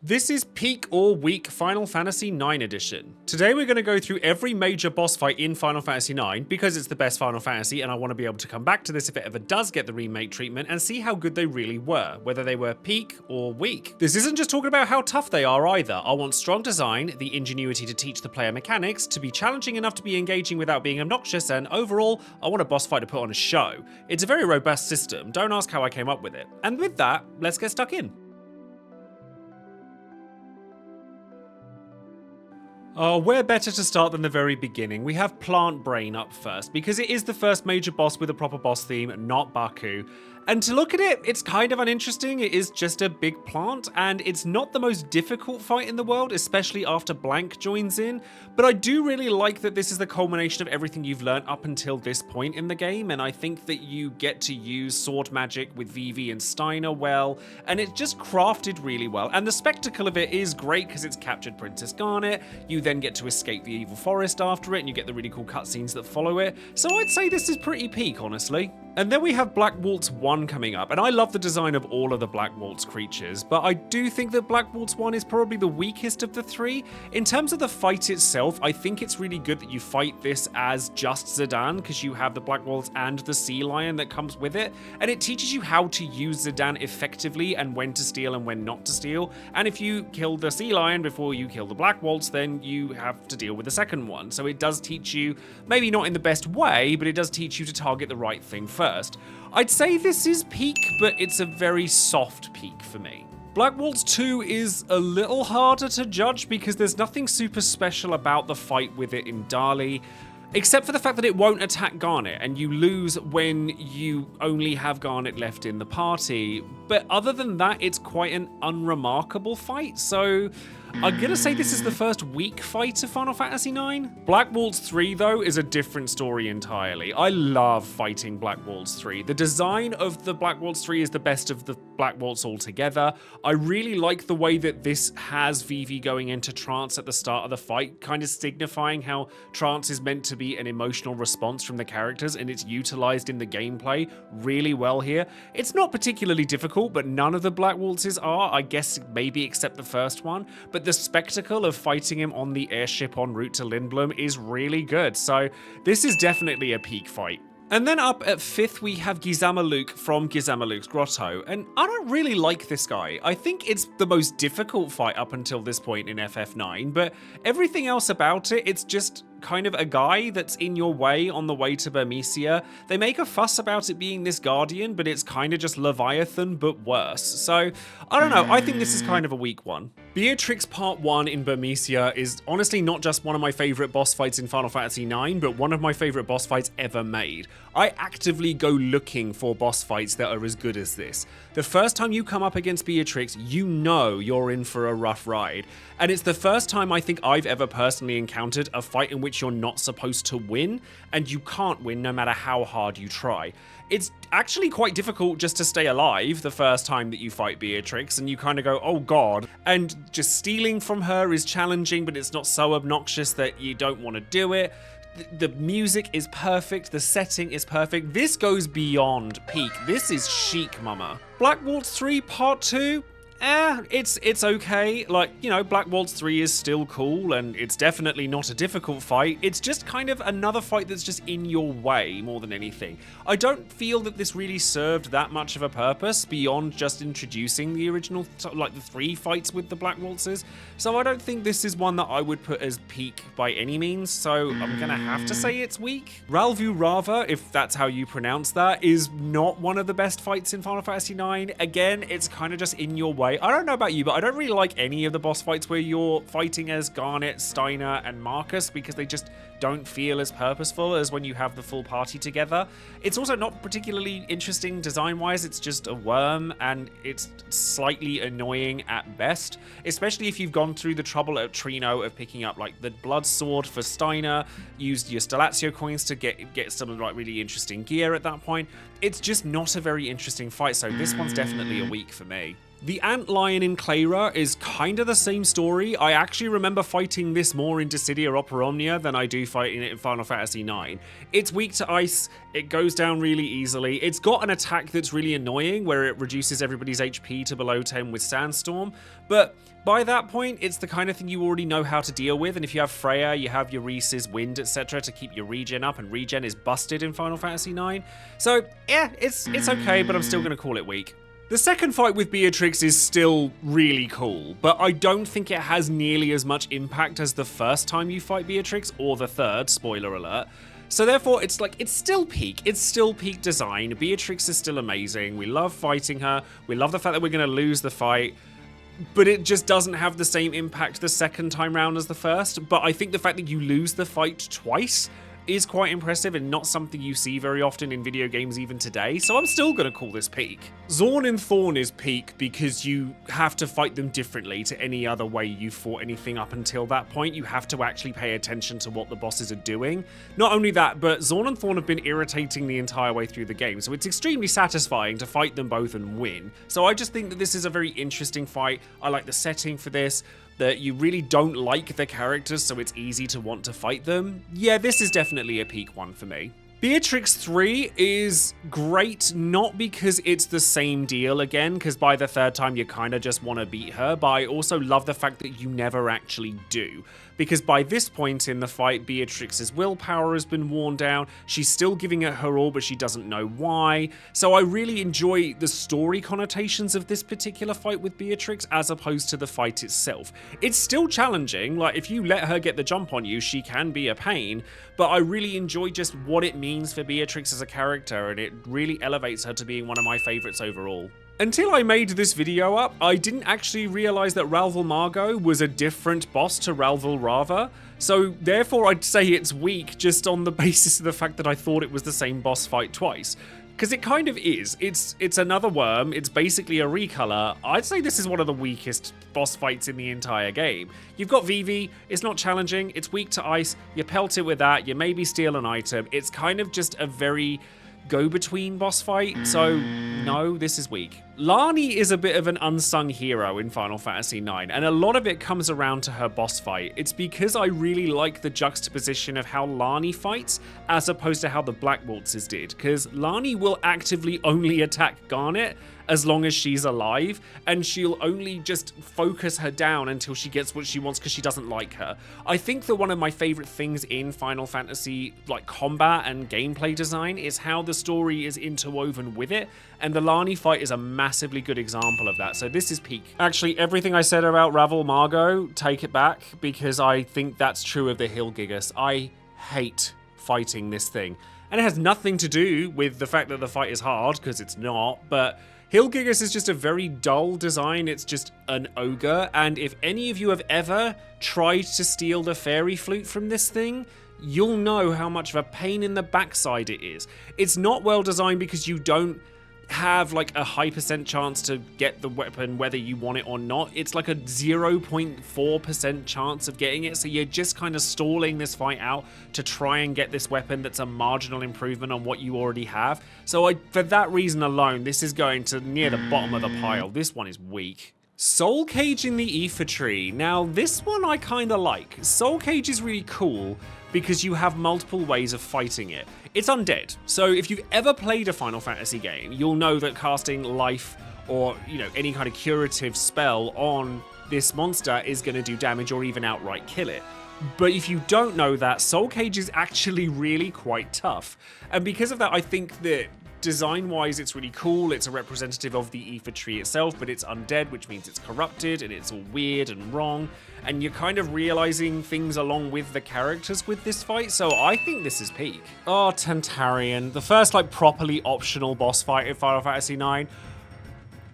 This is Peak or Weak Final Fantasy IX Edition. Today we're going to go through every major boss fight in Final Fantasy IX because it's the best Final Fantasy and I want to be able to come back to this if it ever does get the remake treatment and see how good they really were, whether they were peak or weak. This isn't just talking about how tough they are either. I want strong design, the ingenuity to teach the player mechanics, to be challenging enough to be engaging without being obnoxious, and overall, I want a boss fight to put on a show. It's a very robust system, don't ask how I came up with it. And with that, let's get stuck in. Oh, where better to start than the very beginning? We have Plant Brain up first, because it is the first major boss with a proper boss theme, not Baku. And to look at it, it's kind of uninteresting. It is just a big plant, and it's not the most difficult fight in the world, especially after Blank joins in. But I do really like that this is the culmination of everything you've learned up until this point in the game, and I think that you get to use sword magic with Vivi and Steiner well, and it's just crafted really well. And the spectacle of it is great because it's captured Princess Garnet. You then get to escape the evil forest after it, and you get the really cool cutscenes that follow it. So I'd say this is pretty peak, honestly. And then we have Black Waltz 1 coming up, and I love the design of all of the Black Waltz creatures, but I do think that Black Waltz 1 is probably the weakest of the three. In terms of the fight itself, I think it's really good that you fight this as just Zidane, because you have the Black Waltz and the Sea Lion that comes with it, and it teaches you how to use Zidane effectively and when to steal and when not to steal. And if you kill the Sea Lion before you kill the Black Waltz, then you have to deal with the second one. So it does teach you, maybe not in the best way, but it does teach you to target the right thing first. I'd say this is peak, but it's a very soft peak for me. Black Waltz 2 is a little harder to judge because there's nothing super special about the fight with it in Dali, except for the fact that it won't attack Garnet, and you lose when you only have Garnet left in the party. But other than that, it's quite an unremarkable fight, so I'm gonna say this is the first weak fight of Final Fantasy IX. Black Waltz 3, though, is a different story entirely. I love fighting Black Waltz 3. The design of the Black Waltz 3 is the best of the Black Waltz altogether. I really like the way that this has Vivi going into trance at the start of the fight, kind of signifying how trance is meant to be an emotional response from the characters, and it's utilized in the gameplay really well here. It's not particularly difficult, but none of the Black Waltzes are, I guess maybe except the first one, but the spectacle of fighting him on the airship en route to Lindblum is really good, so this is definitely a peak fight. And then up at 5th, we have Gizamaluk from Gizamaluk's Grotto, and I don't really like this guy. I think it's the most difficult fight up until this point in FF9, but everything else about it, it's just kind of a guy that's in your way on the way to Burmecia. They make a fuss about it being this guardian, but it's kind of just Leviathan, but worse. So, I don't know, I think this is kind of a weak one. Beatrix Part 1 in Burmecia is honestly not just one of my favourite boss fights in Final Fantasy IX, but one of my favourite boss fights ever made. I actively go looking for boss fights that are as good as this. The first time you come up against Beatrix, you know you're in for a rough ride. And it's the first time I think I've ever personally encountered a fight in which you're not supposed to win, and you can't win no matter how hard you try. It's actually quite difficult just to stay alive the first time that you fight Beatrix, and you kind of go, oh god. And just stealing from her is challenging, but it's not so obnoxious that you don't want to do it. The music is perfect, the setting is perfect. This goes beyond peak. This is chic, mama. Black Waltz 3 Part 2? It's okay. Like, you know, Black Waltz 3 is still cool, and it's definitely not a difficult fight. It's just kind of another fight that's just in your way more than anything. I don't feel that this really served that much of a purpose beyond just introducing the original, like the 3 fights with the Black Waltzes. So I don't think this is one that I would put as peak by any means, so I'm gonna have to say it's weak. Ralvu Rava, if that's how you pronounce that, is not one of the best fights in Final Fantasy IX. Again, it's kind of just in your way. I don't know about you, but I don't really like any of the boss fights where you're fighting as Garnet, Steiner, and Marcus because they just don't feel as purposeful as when you have the full party together. It's also not particularly interesting design-wise. It's just a worm, and it's slightly annoying at best, especially if you've gone through the trouble at Trino of picking up like the blood sword for Steiner, used your Stalazio coins to get some like really interesting gear at that point. It's just not a very interesting fight, so this one's definitely a weak for me. The Ant Lion in Clara is kind of the same story. I actually remember fighting this more in Dissidia Opera Omnia than I do fighting it in Final Fantasy IX. It's weak to ice, it goes down really easily. It's got an attack that's really annoying where it reduces everybody's HP to below 10 with Sandstorm, but by that point, it's the kind of thing you already know how to deal with, and if you have Freya, you have Euresis, Wind, etc. to keep your regen up, and regen is busted in Final Fantasy IX. So, yeah, it's okay, but I'm still going to call it weak. The second fight with Beatrix is still really cool, but I don't think it has nearly as much impact as the first time you fight Beatrix, or the third, spoiler alert. So therefore, it's still peak. It's still peak design. Beatrix is still amazing. We love fighting her. We love the fact that we're going to lose the fight, but it just doesn't have the same impact the second time round as the first. But I think the fact that you lose the fight twice is quite impressive and not something you see very often in video games even today, so I'm still going to call this peak. Zorn and Thorn is peak because you have to fight them differently to any other way you fought anything up until that point. You have to actually pay attention to what the bosses are doing. Not only that, but Zorn and Thorn have been irritating the entire way through the game, so it's extremely satisfying to fight them both and win. So I just think that this is a very interesting fight. I like the setting for this, that you really don't like the characters, so it's easy to want to fight them. Yeah, this is definitely a peak one for me. Beatrix 3 is great, not because it's the same deal again, because by the third time you kind of just want to beat her, but I also love the fact that you never actually do. Because by this point in the fight, Beatrix's willpower has been worn down, she's still giving it her all, but she doesn't know why. So I really enjoy the story connotations of this particular fight with Beatrix, as opposed to the fight itself. It's still challenging, like if you let her get the jump on you, she can be a pain, but I really enjoy just what it means for Beatrix as a character, and it really elevates her to being one of my favorites overall. Until I made this video up, I didn't actually realize that Ralval Margot was a different boss to Ralval Rava, so therefore I'd say it's weak just on the basis of the fact that I thought it was the same boss fight twice. Because it kind of is. It's another worm, it's basically a recolor. I'd say this is one of the weakest boss fights in the entire game. You've got Vivi, it's not challenging, it's weak to ice, you pelt it with that, you maybe steal an item. It's kind of just a very go-between boss fight, so no, this is weak. Lani is a bit of an unsung hero in Final Fantasy IX, and a lot of it comes around to her boss fight. It's because I really like the juxtaposition of how Lani fights as opposed to how the Black Waltzes did, because Lani will actively only attack Garnet as long as she's alive, and she'll only just focus her down until she gets what she wants because she doesn't like her. I think that one of my favorite things in Final Fantasy, like combat and gameplay design, is how the story is interwoven with it, and the Lani fight is a massively good example of that, so this is peak. Actually, everything I said about Ralval Margot, take it back, because I think that's true of the Hilgigas. I hate fighting this thing, and it has nothing to do with the fact that the fight is hard, because it's not, but Hilgigas is just a very dull design. It's just an ogre, and if any of you have ever tried to steal the fairy flute from this thing, you'll know how much of a pain in the backside it is. It's not well designed because you don't have like a high % chance to get the weapon whether you want it or not. It's like a 0.4% chance of getting it, so you're just kind of stalling this fight out to try and get this weapon that's a marginal improvement on what you already have. So for that reason alone, this is going to near the bottom of the pile. This one is weak. Soul Cage in the Aether Tree. Now this one I kind of like. Soul Cage is really cool because you have multiple ways of fighting it. It's undead, so if you've ever played a Final Fantasy game, you'll know that casting life or, you know, any kind of curative spell on this monster is going to do damage or even outright kill it. But if you don't know that, Soul Cage is actually really quite tough. And because of that, I think that design-wise, it's really cool. It's a representative of the Aether Tree itself, but it's undead, which means it's corrupted, and it's all weird and wrong. And you're kind of realizing things along with the characters with this fight, so I think this is peak. Oh, Tantarian, the first, like, properly optional boss fight in Final Fantasy IX.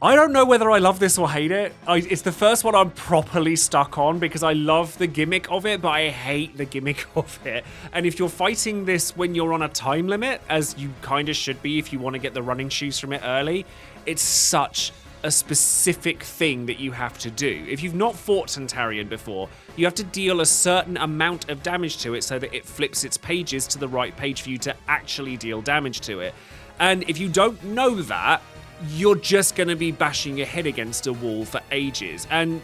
I don't know whether I love this or hate it. It's the first one I'm properly stuck on because I love the gimmick of it, but I hate the gimmick of it. And if you're fighting this when you're on a time limit, as you kind of should be if you want to get the running shoes from it early, it's such a specific thing that you have to do. If you've not fought Tantarian before, you have to deal a certain amount of damage to it so that it flips its pages to the right page for you to actually deal damage to it. And if you don't know that, you're just going to be bashing your head against a wall for ages. And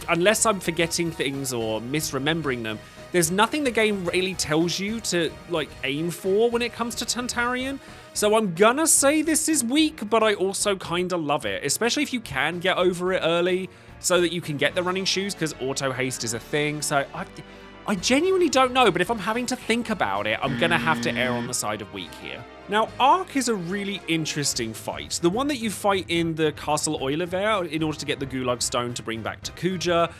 unless I'm forgetting things or misremembering them, there's nothing the game really tells you to like aim for when it comes to Tantarian. So I'm gonna say this is weak, but I also kind of love it, especially if you can get over it early so that you can get the running shoes, because auto haste is a thing. So I genuinely don't know, but if I'm having to think about it, I'm gonna have to err on the side of weak here. Now, Ark is a really interesting fight. The one that you fight in the Castle Oilever in order to get the Gulag Stone to bring back to Kuja.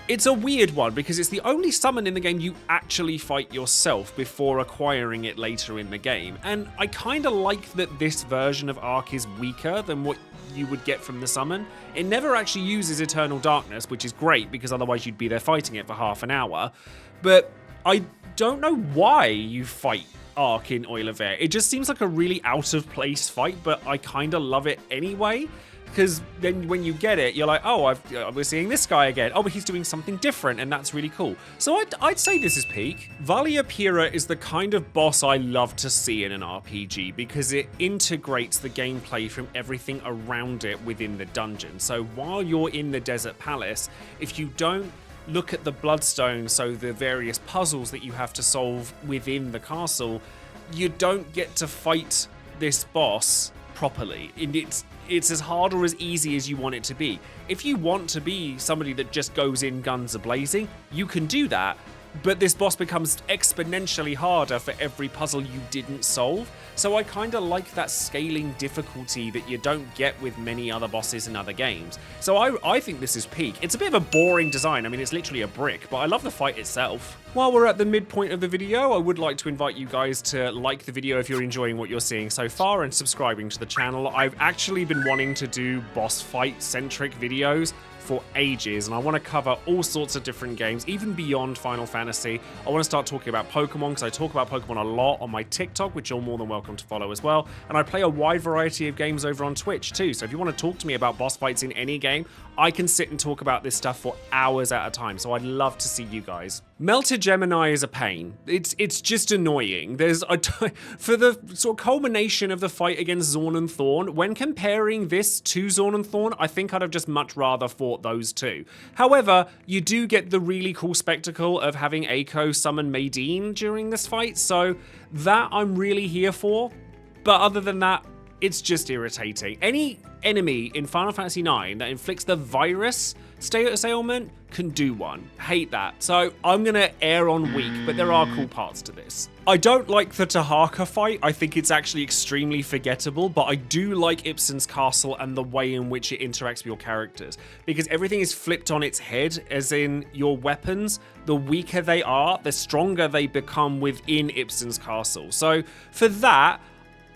It's a weird one because it's the only summon in the game you actually fight yourself before acquiring it later in the game. And I kind of like that this version of Ark is weaker than what you would get from the summon. It never actually uses Eternal Darkness, which is great because otherwise you'd be there fighting it for half an hour. But I don't know why you fight Ark in Oilever. It just seems like a really out of place fight, but I kind of love it anyway. Because then when you get it, you're like, oh, we're seeing this guy again. Oh, but he's doing something different, and that's really cool. So I'd say this is peak. Valia Pira is the kind of boss I love to see in an RPG because it integrates the gameplay from everything around it within the dungeon. So while you're in the Desert Palace, if you don't look at the Bloodstone, so the various puzzles that you have to solve within the castle, you don't get to fight this boss properly. And it's as hard or as easy as you want it to be. If you want to be somebody that just goes in guns a-blazing, you can do that, but this boss becomes exponentially harder for every puzzle you didn't solve. So I kind of like that scaling difficulty that you don't get with many other bosses in other games. So I think this is peak. It's a bit of a boring design. I mean, it's literally a brick, but I love the fight itself. While we're at the midpoint of the video, I would like to invite you guys to like the video if you're enjoying what you're seeing so far and subscribing to the channel. I've actually been wanting to do boss fight centric videos for ages, and I want to cover all sorts of different games, even beyond Final Fantasy. I want to start talking about Pokemon, because I talk about Pokemon a lot on my TikTok, which you're more than welcome to follow as well, and I play a wide variety of games over on Twitch too, so if you want to talk to me about boss fights in any game, I can sit and talk about this stuff for hours at a time, so I'd love to see you guys. Melted Gemini is a pain. It's just annoying. For the sort of culmination of the fight against Zorn and Thorn, when comparing this to Zorn and Thorn, I think I'd have just much rather fought those two. However, you do get the really cool spectacle of having Eiko summon Maydeen during this fight, so that I'm really here for. But other than that, it's just irritating. Any enemy in Final Fantasy IX that inflicts the virus status ailment can do one. Hate that. So I'm gonna err on weak, but there are cool parts to this. I don't like the Tahaka fight. I think it's actually extremely forgettable, but I do like Ibsen's castle and the way in which it interacts with your characters, because everything is flipped on its head, as in your weapons, the weaker they are, the stronger they become within Ibsen's castle. So for that,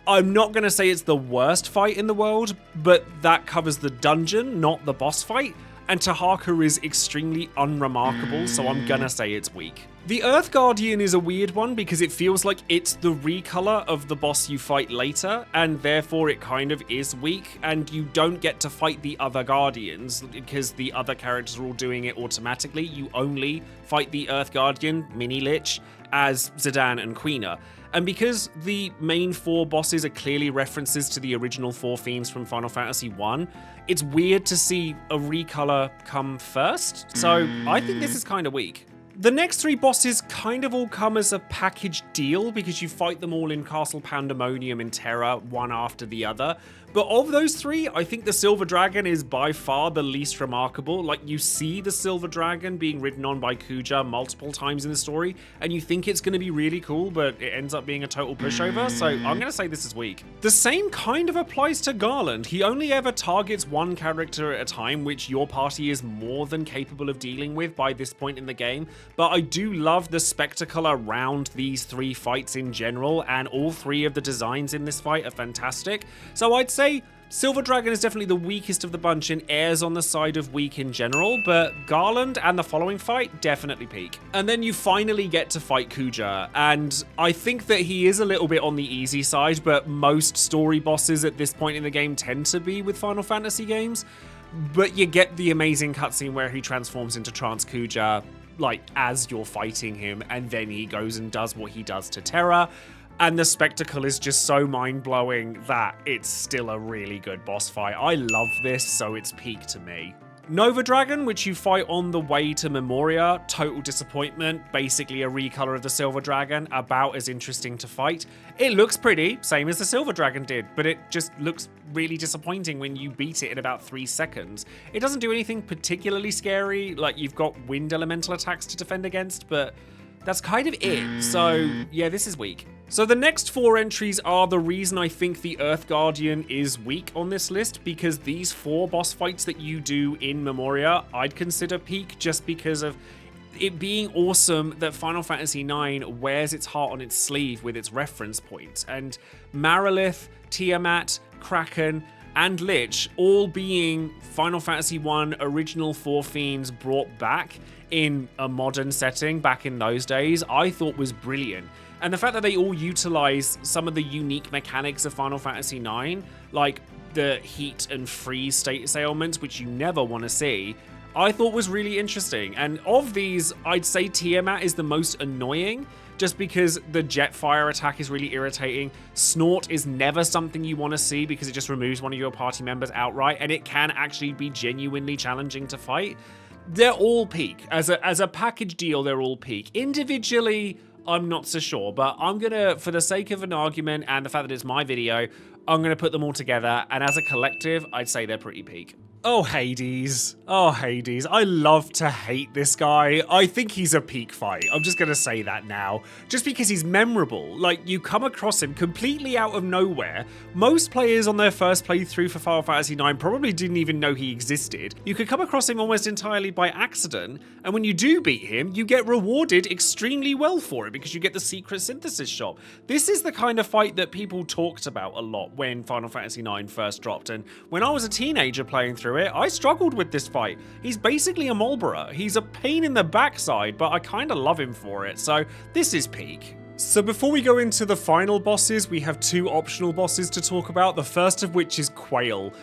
I'm not going to say it's the worst fight in the world, but that covers the dungeon, not the boss fight. And Tahaka is extremely unremarkable, so I'm going to say it's weak. The Earth Guardian is a weird one because it feels like it's the recolor of the boss you fight later, and therefore it kind of is weak, and you don't get to fight the other Guardians because the other characters are all doing it automatically. You only fight the Earth Guardian, Mini Lich, as Zidane and Quina. And because the main four bosses are clearly references to the original Four Fiends from Final Fantasy I, it's weird to see a recolor come first. So I think this is kind of weak. The next three bosses kind of all come as a package deal because you fight them all in Castle Pandemonium and Terra, one after the other. But of those three, I think the Silver Dragon is by far the least remarkable. Like, you see the Silver Dragon being ridden on by Kuja multiple times in the story, and you think it's going to be really cool, but it ends up being a total pushover, so I'm going to say this is weak. The same kind of applies to Garland. He only ever targets one character at a time, which your party is more than capable of dealing with by this point in the game, but I do love the spectacle around these three fights in general, and all three of the designs in this fight are fantastic. So I'd say Silver Dragon is definitely the weakest of the bunch and errs on the side of weak in general, but Garland and the following fight definitely peak. And then you finally get to fight Kuja, and I think that he is a little bit on the easy side, but most story bosses at this point in the game tend to be with Final Fantasy games. But you get the amazing cutscene where he transforms into Trance Kuja, like, as you're fighting him, and then he goes and does what he does to Terra. And the spectacle is just so mind-blowing that it's still a really good boss fight. I love this, so it's peak to me. Nova Dragon, which you fight on the way to Memoria, total disappointment, basically a recolor of the Silver Dragon, about as interesting to fight. It looks pretty, same as the Silver Dragon did, but it just looks really disappointing when you beat it in about 3 seconds. It doesn't do anything particularly scary, like you've got wind elemental attacks to defend against, but that's kind of it. So yeah, this is weak. So the next 4 entries are the reason I think the Earth Guardian is weak on this list, because these 4 boss fights that you do in Memoria, I'd consider peak just because of it being awesome that Final Fantasy IX wears its heart on its sleeve with its reference points. And Marilith, Tiamat, Kraken, and Lich all being Final Fantasy I original Four Fiends brought back in a modern setting back in those days, I thought was brilliant. And the fact that they all utilize some of the unique mechanics of Final Fantasy IX, like the heat and freeze state ailments, which you never want to see, I thought was really interesting. And of these, I'd say Tiamat is the most annoying, just because the Jetfire attack is really irritating. Snort is never something you want to see because it just removes one of your party members outright, and it can actually be genuinely challenging to fight. They're all peak. As a package deal, they're all peak. Individually, I'm not so sure, but I'm gonna, for the sake of an argument and the fact that it's my video, I'm gonna put them all together, and as a collective, I'd say they're pretty peak. Oh, Hades. Oh, Hades. I love to hate this guy. I think he's a peak fight. I'm just going to say that now. Just because he's memorable. Like, you come across him completely out of nowhere. Most players on their first playthrough for Final Fantasy IX probably didn't even know he existed. You could come across him almost entirely by accident, and when you do beat him, you get rewarded extremely well for it because you get the secret synthesis shop. This is the kind of fight that people talked about a lot when Final Fantasy IX first dropped, and when I was a teenager playing through it, I struggled with this fight. He's basically a Marlborough. He's a pain in the backside, but I kind of love him for it, so this is peak. So before we go into the final bosses, we have 2 optional bosses to talk about, the first of which is Quail.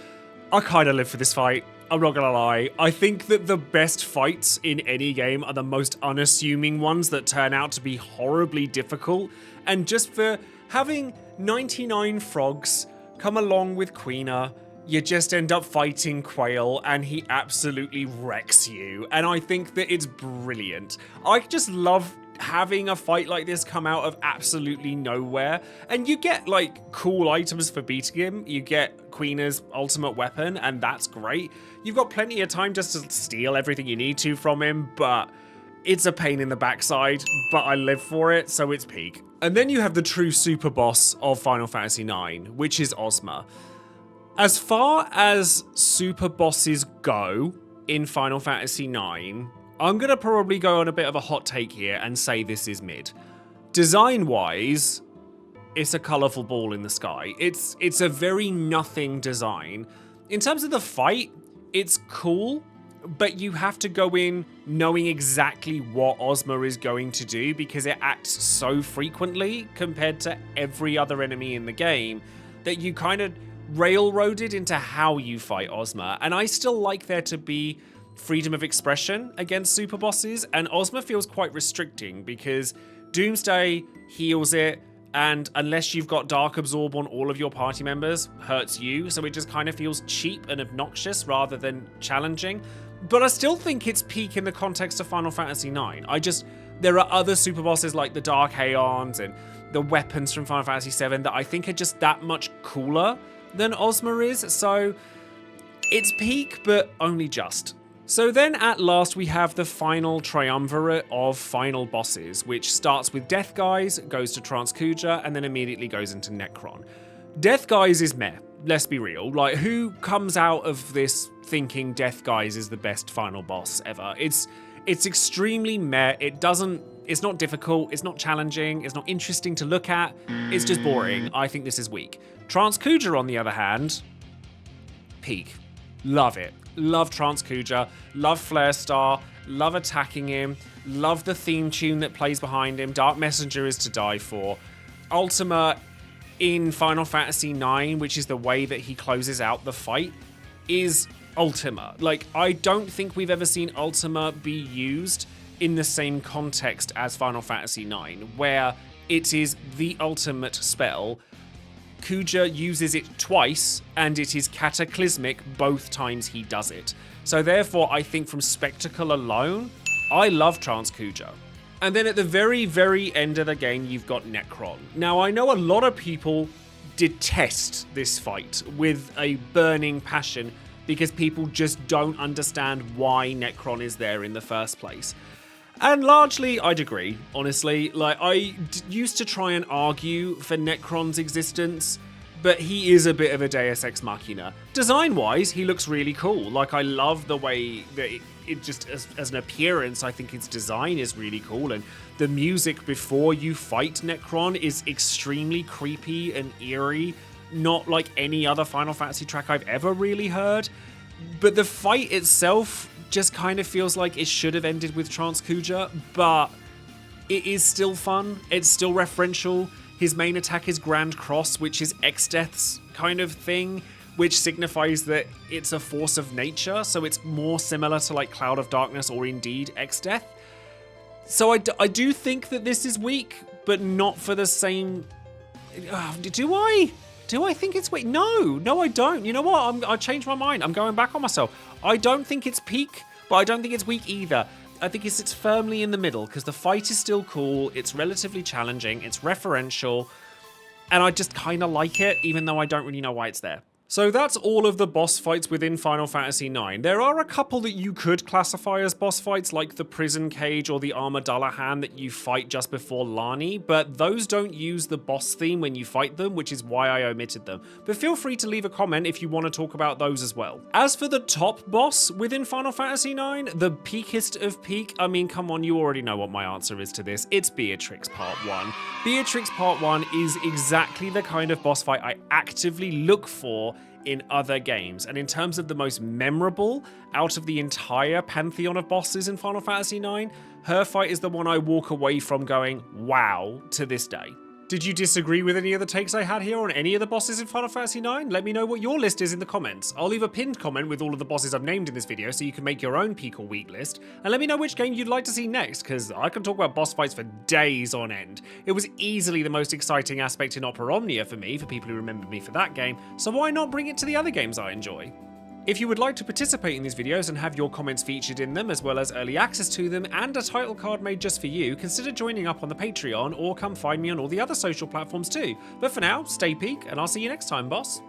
I kind of live for this fight. I'm not gonna lie. I think that the best fights in any game are the most unassuming ones that turn out to be horribly difficult, and just for having 99 frogs come along with Quina, you just end up fighting Quail and he absolutely wrecks you. And I think that it's brilliant. I just love having a fight like this come out of absolutely nowhere. And you get like cool items for beating him. You get Quina's ultimate weapon and that's great. You've got plenty of time just to steal everything you need to from him, but it's a pain in the backside, but I live for it, so it's peak. And then you have the true super boss of Final Fantasy IX, which is Ozma. As far as super bosses go in Final Fantasy IX, I'm going to probably go on a bit of a hot take here and say this is mid. Design-wise, it's a colourful ball in the sky. It's a very nothing design. In terms of the fight, it's cool, but you have to go in knowing exactly what Ozma is going to do because it acts so frequently compared to every other enemy in the game that you kind of railroaded into how you fight Ozma. And I still like there to be freedom of expression against super bosses, and Ozma feels quite restricting because Doomsday heals it, and unless you've got Dark Absorb on all of your party members, hurts you, so it just kind of feels cheap and obnoxious rather than challenging. But I still think it's peak in the context of Final Fantasy IX. There are other super bosses like the Dark Aeons and the weapons from Final Fantasy VII that I think are just that much cooler than Ozma is, so it's peak, but only just. So then at last we have the final triumvirate of final bosses, which starts with Death Guys, goes to Transkuja, and then immediately goes into Necron. Death Guys is meh, let's be real. Like, who comes out of this thinking Death Guys is the best final boss ever? It's extremely meh. It's not difficult, it's not challenging, it's not interesting to look at, it's just boring. I think this is weak. Transkuja, on the other hand, peak. Love it. Love Transkuja, love Flare Star, love attacking him, love the theme tune that plays behind him. Dark Messenger is to die for. Ultima in Final Fantasy IX, which is the way that he closes out the fight, is Ultima. Like, I don't think we've ever seen Ultima be used in the same context as Final Fantasy IX, where It is the ultimate spell. Kuja uses it twice, and it is cataclysmic both times he does it. So therefore, I think from spectacle alone, I love Trance Kuja. And then at the very, very end of the game, you've got Necron. Now, I know a lot of people detest this fight with a burning passion because people just don't understand why Necron is there in the first place. And largely, I'd agree, honestly. Like, I used to try and argue for Necron's existence, but he is a bit of a Deus Ex Machina. Design-wise, he looks really cool. Like, I love the way that it just, as an appearance, I think its design is really cool. And the music before you fight Necron is extremely creepy and eerie. Not like any other Final Fantasy track I've ever really heard. But the fight itself just kind of feels like it should have ended with Trance Kuja, but it is still fun. It's still referential. His main attack is Grand Cross, which is Exdeath's kind of thing, which signifies that it's a force of nature, so it's more similar to like Cloud of Darkness or indeed Exdeath. So I do think that this is weak, but not for the same... Do I think it's weak? No, I don't. You know what? I changed my mind. I'm going back on myself. I don't think it's peak, but I don't think it's weak either. I think it sits firmly in the middle because the fight is still cool. It's relatively challenging. It's referential. And I just kind of like it, even though I don't really know why it's there. So that's all of the boss fights within Final Fantasy IX. There are a couple that you could classify as boss fights, like the prison cage or the Armadillo that you fight just before Lani, but those don't use the boss theme when you fight them, which is why I omitted them. But feel free to leave a comment if you want to talk about those as well. As for the top boss within Final Fantasy IX, the peakest of peak, I mean, come on, you already know what my answer is to this. It's Beatrix Part 1. Beatrix Part 1 is exactly the kind of boss fight I actively look for in other games, and in terms of the most memorable out of the entire pantheon of bosses in Final Fantasy IX, her fight is the one I walk away from going, wow, to this day. Did you disagree with any of the takes I had here on any of the bosses in Final Fantasy IX? Let me know what your list is in the comments. I'll leave a pinned comment with all of the bosses I've named in this video so you can make your own peak or weak list, and let me know which game you'd like to see next, because I can talk about boss fights for days on end. It was easily the most exciting aspect in Opera Omnia for me, for people who remember me for that game, so why not bring it to the other games I enjoy? If you would like to participate in these videos and have your comments featured in them, as well as early access to them and a title card made just for you, consider joining up on the Patreon or come find me on all the other social platforms too. But for now, stay peak, and I'll see you next time, boss.